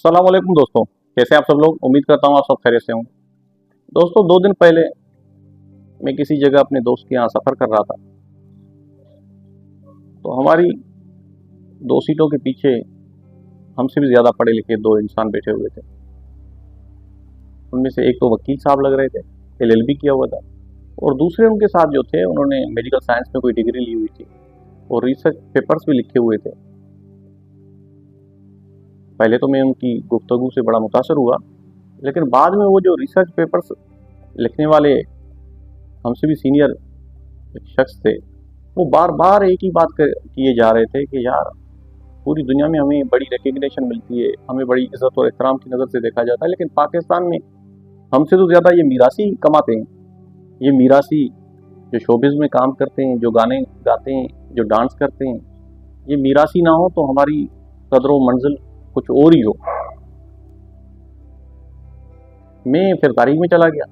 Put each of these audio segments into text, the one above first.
अस्सलाम वालेकुम दोस्तों, कैसे आप सब लोग। उम्मीद करता हूँ आप सब खैरियत से हों। दोस्तों, 2 दिन पहले मैं किसी जगह अपने दोस्त के यहाँ सफ़र कर रहा था, तो हमारी 2 सीटों के पीछे हमसे भी ज़्यादा पढ़े लिखे 2 इंसान बैठे हुए थे। उनमें से एक तो वकील साहब लग रहे थे, LLB किया हुआ था, और दूसरे उनके साथ जो थे उन्होंने मेडिकल साइंस में कोई डिग्री ली हुई थी और रिसर्च पेपर्स भी लिखे हुए थे। पहले तो मैं उनकी गुफ्तगू से बड़ा मुतासर हुआ, लेकिन बाद में वो जो रिसर्च पेपर्स लिखने वाले हमसे भी सीनियर शख्स थे, वो बार बार एक ही बात किए जा रहे थे कि यार, पूरी दुनिया में हमें बड़ी रिकग्निशन मिलती है, हमें बड़ी इज्जत और एहतराम की नज़र से देखा जाता है, लेकिन पाकिस्तान में हमसे तो ज़्यादा ये मीरासी कमाते हैं। ये मीरासी जो शोबिज़ में काम करते हैं, जो गाने गाते हैं, जो डांस करते हैं, ये मीरासी ना हो तो हमारी कदर व मंजिल कुछ और ही हो। मैं फिर तारीख में चला गया।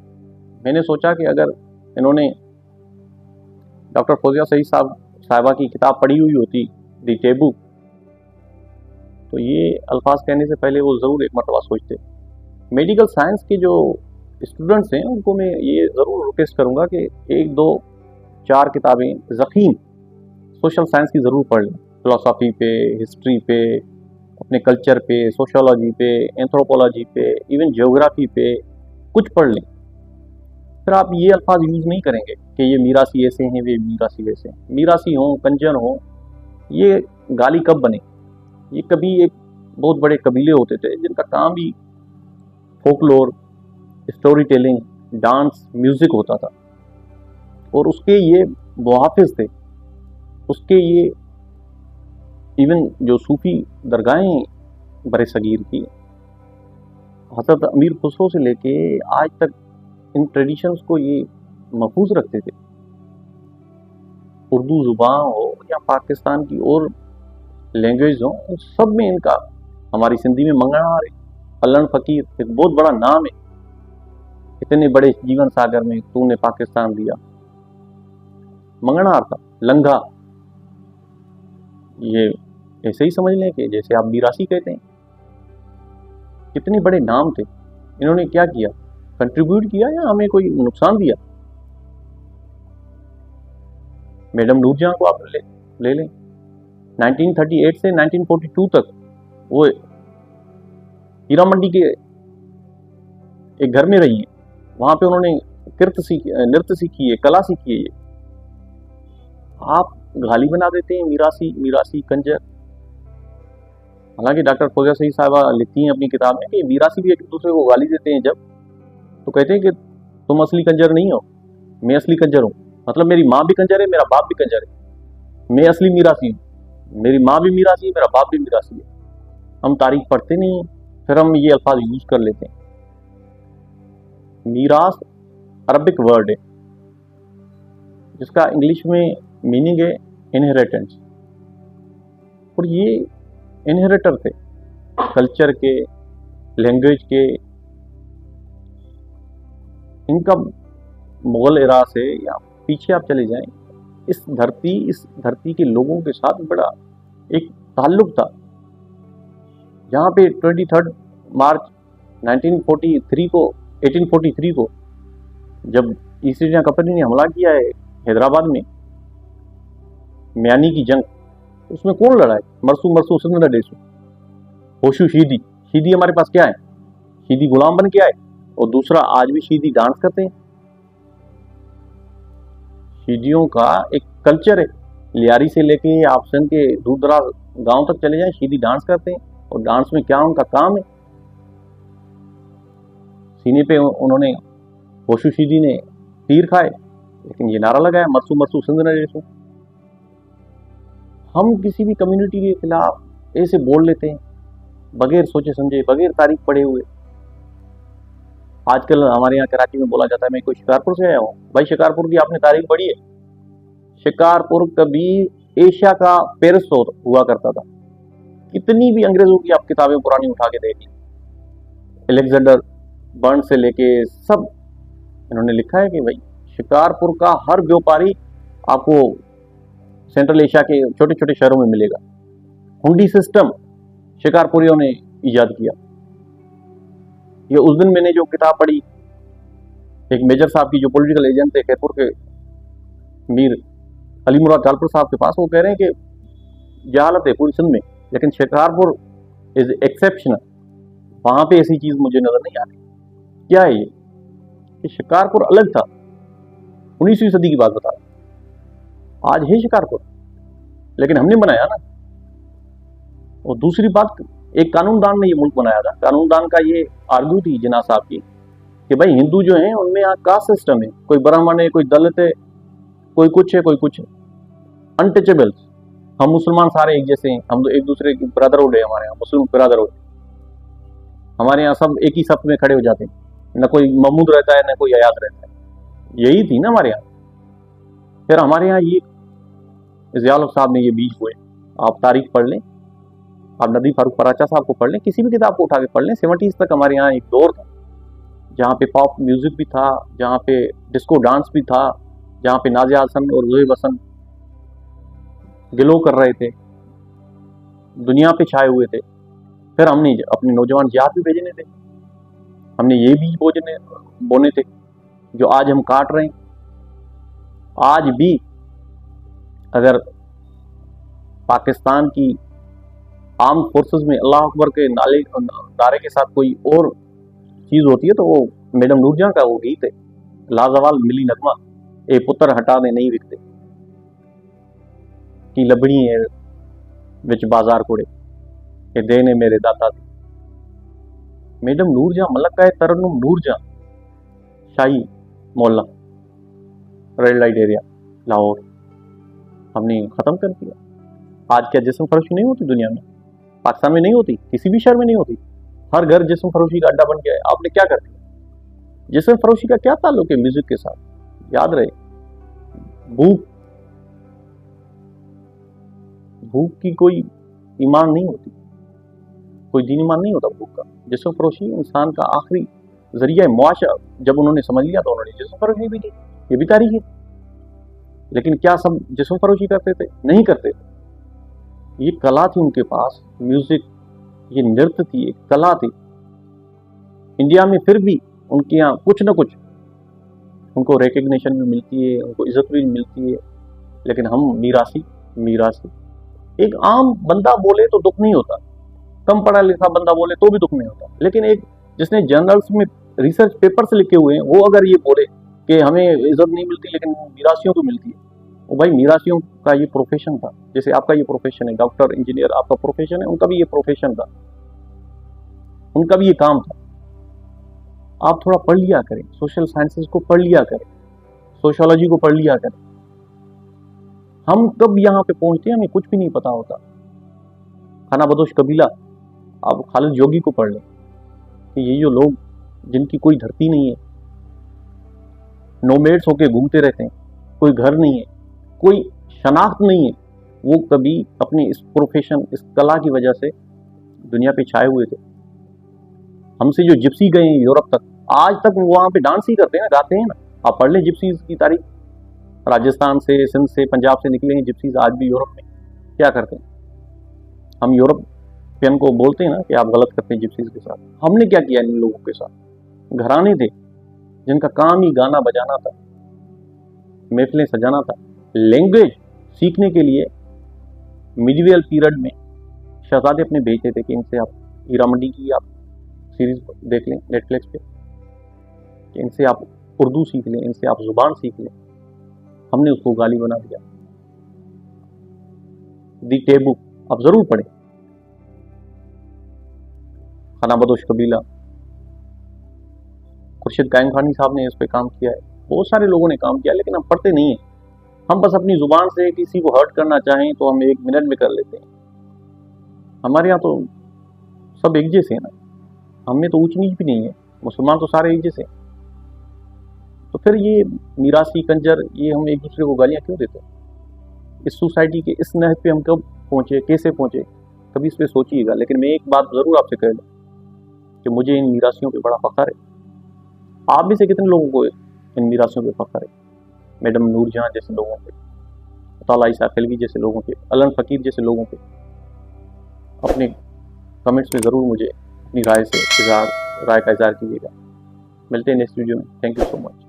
मैंने सोचा कि अगर इन्होंने डॉक्टर फौजिया सईद साहिबा की किताब पढ़ी हुई होती, दी टेबू, तो ये अल्फाज कहने से पहले वो ज़रूर एक मरतबा सोचते। मेडिकल साइंस के जो स्टूडेंट्स हैं उनको मैं ये ज़रूर रिक्वेस्ट करूँगा कि 1, 2, 4 किताबें यकीन सोशल साइंस की ज़रूर पढ़ लें। फ़िलासफ़ी पे, हिस्ट्री पे, अपने कल्चर पे, सोशोलॉजी पे, एंथ्रोपोलॉजी पे, इवन ज्योग्राफी पे कुछ पढ़ लें। फिर आप ये अल्फाज यूज़ नहीं करेंगे कि ये मीरासी ऐसे हैं, वे मीरासी वैसे हैं। मीरासी हों, कंजर हों, ये गाली कब बने। ये कभी एक बहुत बड़े कबीले होते थे जिनका काम भी folklore, story telling, dance, music होता था, और उसके ये मुहाफिज थे। उसके ये इवन जो सूफ़ी दरगाहें बरसगीर की, हज़रत अमीर खुसरो से लेके आज तक इन ट्रेडिशंस को ये महफूज रखते थे। उर्दू ज़ुबान हो या पाकिस्तान की और लैंग्वेज हो, उन सब में इनका, हमारी सिंधी में मंगनार है, अल्लन फ़कीर एक बहुत बड़ा नाम है। इतने बड़े जीवन सागर में तूने पाकिस्तान दिया, मंगनार था। लंघा, ये ऐसे ही समझ लें कि जैसे आप मीरासी कहते हैं। कितने बड़े नाम थे। इन्होंने क्या किया, कंट्रीब्यूट किया या हमें कोई नुकसान दिया। मैडम नूरजहां को आप ले लें, 1938 से 1942 तक वो हीरा मंडी के एक घर में रही है। वहाँ पे उन्होंने नृत्य सीखी है, कला सीखी है। आप गाली बना देते हैं मीरासी कंजर। हालांकि डॉक्टर फौजिया सईद साहिबा लिखती हैं अपनी किताब में कि मीरासी भी एक दूसरे को गाली देते हैं जब, तो कहते हैं कि तुम असली कंजर नहीं हो, मैं असली कंजर हूँ। मतलब मेरी माँ भी कंजर है, मेरा बाप भी कंजर है। मैं असली मीरासी हूँ, मेरी माँ भी मीरासी है, मेरा बाप भी मीरासी है। हम तारीख पढ़ते नहीं हैं, फिर हम ये अल्फाज यूज़ कर लेते हैं। मीरास अरबिक वर्ड है जिसका इंग्लिश में मीनिंग है इनहेरिटेंस, और ये इनहेरिटर थे कल्चर के, लैंग्वेज के। इनका मुग़ल एरा से या पीछे आप चले जाएं, इस धरती के लोगों के साथ बड़ा एक ताल्लुक था। जहाँ पे 23 मार्च 1843 को जब ईस्ट इंडिया कंपनी ने हमला किया है हैदराबाद में, म्यानी की जंग, उसमें कौन लड़ा है? मरसू सिंध डेसू, होशू शीदी। शीदी हमारे पास क्या है? शीदी गुलाम बन के आए, और दूसरा आज भी शीदी डांस करते हैं। शीदियों का एक कल्चर है। लियारी से लेके आप सिंध के दूर दराज गाँव तक चले जाएं, शीदी डांस करते हैं। और डांस में क्या उनका काम है? सीने पे उन्होंने, होशू शीदी ने तीर खाए, लेकिन ये नारा लगाया, मरसू सिंध डेसू। हम किसी भी कम्युनिटी के खिलाफ ऐसे बोल लेते हैं बगैर सोचे समझे, बगैर तारीख पढ़े हुए। आजकल हमारे यहाँ कराची में बोला जाता है मैं कोई शिकारपुर से आया हूँ। भाई, शिकारपुर की आपने तारीख पढ़ी है? शिकारपुर कभी एशिया का पेरिस हुआ करता था। कितनी भी अंग्रेजों की आप किताबें पुरानी उठा के देख लें, अलेक्जेंडर बर्न से लेके सब इन्होंने लिखा है कि भाई शिकारपुर का हर व्यापारी आपको सेंट्रल एशिया के छोटे छोटे शहरों में मिलेगा। हुंडी सिस्टम शिकारपुरियों ने ईजाद किया। ये उस दिन मैंने जो किताब पढ़ी, एक मेजर साहब की जो पॉलिटिकल एजेंट थे खैरपुर के, मीर अली मुराद जालपुर साहब के पास, वो कह रहे हैं कि जहालत है पूरी सिंध में, लेकिन शिकारपुर इज एक्सेप्शनल, वहां पे ऐसी चीज मुझे नजर नहीं आ रही। क्या है ये कि शिकारपुर अलग था, 19वीं सदी की बात बता रहा, आज है शिकारपुर, लेकिन हमने बनाया ना। और दूसरी बात, एक कानूनदान ने ये मुल्क बनाया था, कानूनदान का ये आर्ग्यू थी जिन्ना साहब की कि भाई हिंदू जो हैं उनमें यहाँ कास्ट सिस्टम है, कोई ब्राह्मण है, कोई दलित है, कोई कुछ है, कोई कुछ है, अनटचेबल्स। हम मुसलमान सारे एक जैसे हैं, हम तो एक दूसरे की ब्रदरहुड है, हमारे यहाँ मुस्लिम ब्रदरहुड, हमारे यहाँ सब एक ही सफ में खड़े हो जाते हैं, न कोई महमूद रहता है न कोई अयाज रहता है, यही थी ना हमारे यहाँ। फिर हमारे यहाँ ये ज़ियाउल हक साहब ने ये बीज हुए, आप तारीख पढ़ लें, आप नदी फारूक पराचा साहब को पढ़ लें, किसी भी किताब को उठा के पढ़ लें, 70s तक हमारे यहाँ एक दौर था जहाँ पे पॉप म्यूजिक भी था, जहाँ पे डिस्को डांस भी था, जहाँ पे नाज़िया हसन और ज़ोहेब हसन गिलो कर रहे थे, दुनिया पे छाए हुए थे। फिर हमने अपने नौजवान जिहाद भी भेजने थे, हमने ये बीज बोने थे जो आज हम काट रहे हैं। आज भी अगर पाकिस्तान की आर्म फोर्सेस में अल्लाह अकबर के नारे के साथ कोई और चीज होती है तो वो मैडम नूरजहां का वो गीत है, लाजवाल मिली नगमा, ए पुत्र हटा दे नहीं विकते की लबड़ी है विच बाजार कोड़े, ए देने मेरे दाता दी। मैडम नूरजहां, मलका है तरन्नुम नूरजहां, शाही मोहल्ला, रेड लाइट एरिया, लाहौर, हमने खत्म कर दिया। आज क्या जिस्म फरोशी नहीं होती दुनिया में? पाकिस्तान में नहीं होती, किसी भी शहर में नहीं होती, हर घर जिस्म फरोशी का अड्डा बन गया है। आपने क्या कर दिया? जिस्म फरोशी का क्या ताल्लुक है म्यूजिक के साथ? याद रहे, भूख की कोई ईमान नहीं होती, कोई दीन ईमान नहीं होता भूख का। जिस्म फरोशी इंसान का आखिरी जरिया मुआशा, जब उन्होंने समझ लिया तो उन्होंने जिस्म फरोशी भी की, ये भी तारीख है। लेकिन क्या सब जिस्म फरोशी करते थे? नहीं करते थे। ये कला थी उनके पास, म्यूजिक, ये नृत्य थी, एक कला थी। इंडिया में फिर भी उनके यहाँ कुछ ना कुछ उनको रिकग्निशन भी मिलती है, उनको इज्जत भी मिलती है, लेकिन हम मीरासी। एक आम बंदा बोले तो दुख नहीं होता, कम पढ़ा लिखा बंदा बोले तो भी दुख नहीं होता, लेकिन एक जिसने जर्नल्स में रिसर्च पेपर्स लिखे हुए हैं वो अगर ये बोले कि हमें इज्जत नहीं मिलती लेकिन मीरासियों को मिलती है, वो भाई मीरासियों का ये प्रोफेशन था, जैसे आपका ये प्रोफेशन है, डॉक्टर इंजीनियर आपका प्रोफेशन है, उनका भी ये प्रोफेशन था, उनका भी ये काम था। आप थोड़ा पढ़ लिया करें, सोशल साइंसेस को पढ़ लिया करें, सोशियोलॉजी को पढ़ लिया करें। हम कब यहाँ पे पहुंचते हैं हमें कुछ भी नहीं पता होता। खाना बदोश कबीला, आप खालिद जोगी को पढ़ लें कि ये जो लोग जिनकी कोई धरती नहीं है, नोमैड्स होके घूमते रहते हैं, कोई घर नहीं है, कोई शनाख्त नहीं है, वो कभी अपने इस प्रोफेशन, इस कला की वजह से दुनिया पे छाए हुए थे। हमसे जो जिप्सी गए हैं यूरोप तक, आज तक वो वहाँ पे डांस ही करते हैं ना, गाते हैं ना। आप पढ़ लें जिप्सीज की तारीख, राजस्थान से, सिंध से, पंजाब से निकले हैं जिप्सीज, आज भी यूरोप में क्या करते हैं। हम यूरोपियन को बोलते हैं ना कि आप गलत करते हैं जिप्सीज के साथ। हमने क्या किया इन लोगों के साथ? घराने थे जिनका काम ही गाना बजाना था, महफिलें सजाना था। लैंग्वेज सीखने के लिए मिडिवल पीरियड में शहजादे अपने भेजते थे कि इनसे आप हीरा मंडी की आप सीरीज देख लें नेटफ्लिक्स पे, कि इनसे आप उर्दू सीख लें, इनसे आप जुबान सीख लें। हमने उसको गाली बना दिया। दी टेबू आप जरूर पढ़ें, खाना बदोश कबीला, खुर्शीद कायम खानी साहब ने इस पे काम किया है, बहुत सारे लोगों ने काम किया, लेकिन हम पढ़ते नहीं हैं। हम बस अपनी जुबान से किसी को हर्ट करना चाहें तो हम 1 मिनट में कर लेते हैं। हमारे यहाँ तो सब एक जैसे हैं ना, हमें तो ऊंच नीच भी नहीं है, मुसलमान तो सारे एक जैसे हैं। तो फिर ये मीरासी कंजर, ये हम एक दूसरे को गालियाँ क्यों देते हैं? इस सोसाइटी के इस नहज पे हम कब पहुँचे, कैसे पहुँचे, कभी इस पर सोचिएगा। लेकिन मैं एक बात ज़रूर आपसे कह दूँ कि मुझे इन मीरासियों पे बड़ा फ़ख्र है। आप में से कितने लोगों को इन मीरासियों पे फ़ख्र है? मैडम नूरजहां जैसे लोगों पे, ताला ईसा खिलवी जैसे लोगों पे, अलन फ़कीर जैसे लोगों पे। अपने कमेंट्स में ज़रूर मुझे अपनी राय से इज़हार राय का इज़हार कीजिएगा। मिलते हैं नेक्स्ट वीडियो में। Thank you so much.